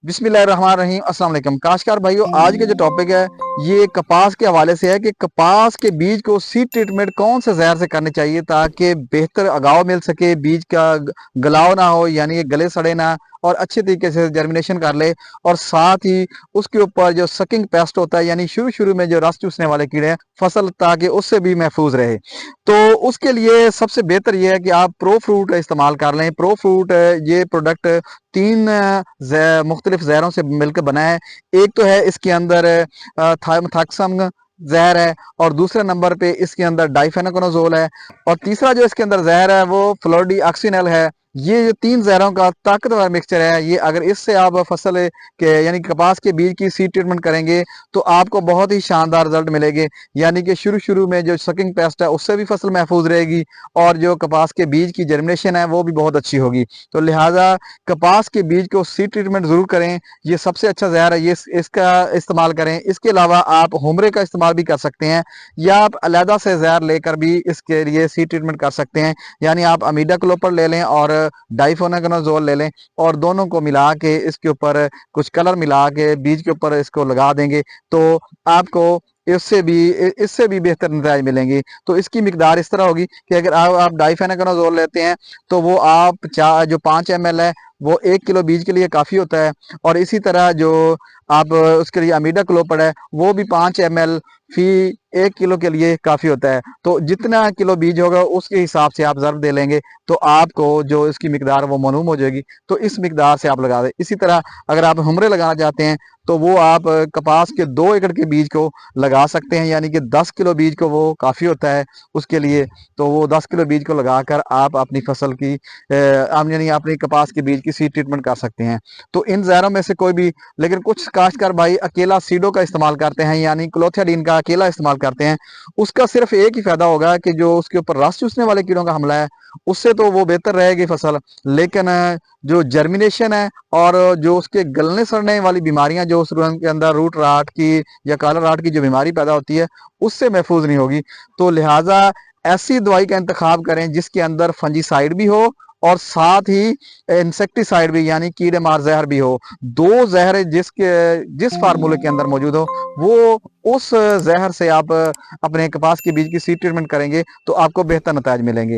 बिस्मिल्लाहिर्रहमानिर्रहीम। अस्सलाम वालेकुम काशकार भाइयों, आज के जो टॉपिक है ये कपास के हवाले से है कि कपास के बीज को सीड ट्रीटमेंट कौन से जहर से करनी चाहिए ताकि बेहतर अगाव मिल सके, बीज का गलाव ना हो, यानी ये गले सड़े ना और अच्छे तरीके से जर्मिनेशन कर ले। और साथ ही उसके ऊपर जो सकिंग पेस्ट होता है, यानी शुरू शुरू में जो रस चूसने वाले कीड़े हैं फसल, ताकि उससे भी महफूज रहे। तो उसके लिए सबसे बेहतर ये है कि आप प्रो फ्रूट इस्तेमाल कर लें। प्रो फ्रूट ये प्रोडक्ट तीन मुख्तलिफ जहरों से मिलकर बना है। एक तो है इसके अंदर थाइमथाक्सम जहर है, और दूसरे नंबर पे इसके अंदर डाइफेनाकोनाजोल है, और तीसरा जो इसके अंदर जहर है वो फ्लोरडीऑक्सिनल है। ये जो तीन जहरों का ताकतवर मिक्सचर है, ये अगर इससे आप फसल के यानी कपास के बीज की सीड ट्रीटमेंट करेंगे तो आपको बहुत ही शानदार रिजल्ट मिलेंगे। यानी कि शुरू शुरू में जो सकिंग पेस्ट है उससे भी फसल महफूज रहेगी, और जो कपास के बीज की जर्मिनेशन है वो भी बहुत अच्छी होगी। तो लिहाजा कपास के बीज को सीड ट्रीटमेंट जरूर करें, ये सबसे अच्छा जहर है, ये इसका इस्तेमाल करें। इसके अलावा आप हुमरे का इस्तेमाल भी कर सकते हैं, या आप अलहदा से जहर लेकर भी इसके लिए सीड ट्रीटमेंट कर सकते हैं। यानी आप अमीडा क्लोपर ले लें और डाइफोनाकोनाजोल ले लें, और दोनों को मिला के इसके ऊपर कुछ कलर मिला के बीज के ऊपर इसको लगा देंगे तो आपको इससे भी बेहतर नतीजे मिलेंगे। तो इसकी मिकदार इस तरह होगी कि अगर आप डाइफेनाकोनाजोल लेते हैं तो वो आप जो 5 ml है वो 1 किलो बीज के लिए काफ़ी होता है। और इसी तरह जो आप उसके लिए अमीडा क्लोपड़ है वो भी 5 ml फी 1 किलो के लिए काफ़ी होता है। तो जितना किलो बीज होगा उसके हिसाब से आप ज़र्ब दे लेंगे तो आपको जो इसकी मिकदार वो मालूम हो जाएगी, तो इस मिकदार से आप लगा दें। इसी तरह अगर आप हुमरे लगाना चाहते हैं तो वो आप कपास के 2 एकड़ के बीज को लगा सकते हैं, यानी कि 10 किलो बीज को वो काफ़ी होता है उसके लिए। तो वो 10 किलो बीज को लगाकर आप अपनी फसल की यानी अपनी कपास के बीज की सीड ट्रीटमेंट कर सकते हैं। तो इन जहरों में से कोई भी, लेकिन कुछ काश्तकार भाई अकेला सीडो का इस्तेमाल करते हैं, यानी क्लोथियाडीन का अकेला इस्तेमाल करते हैं। उसका सिर्फ एक ही फायदा होगा कि जो उसके ऊपर रस चूसने वाले कीड़ों का हमला है उससे तो वो बेहतर रहेगी फसल, लेकिन जो जर्मिनेशन है और जो उसके गलने सड़ने वाली बीमारियां जो उस के अंदर रूट राट की या काला राट की जो बीमारी पैदा होती है उससे महफूज नहीं होगी। तो लिहाजा ऐसी दवाई का इंतखाब करें जिसके अंदर फंजीसाइड भी हो और साथ ही इंसेक्टिसाइड भी, यानी कीड़े मार जहर भी हो। दो जहर जिस फार्मूले के अंदर मौजूद हो वो उस जहर से आप अपने कपास के बीज की सीड ट्रीटमेंट करेंगे तो आपको बेहतर नतीजे मिलेंगे।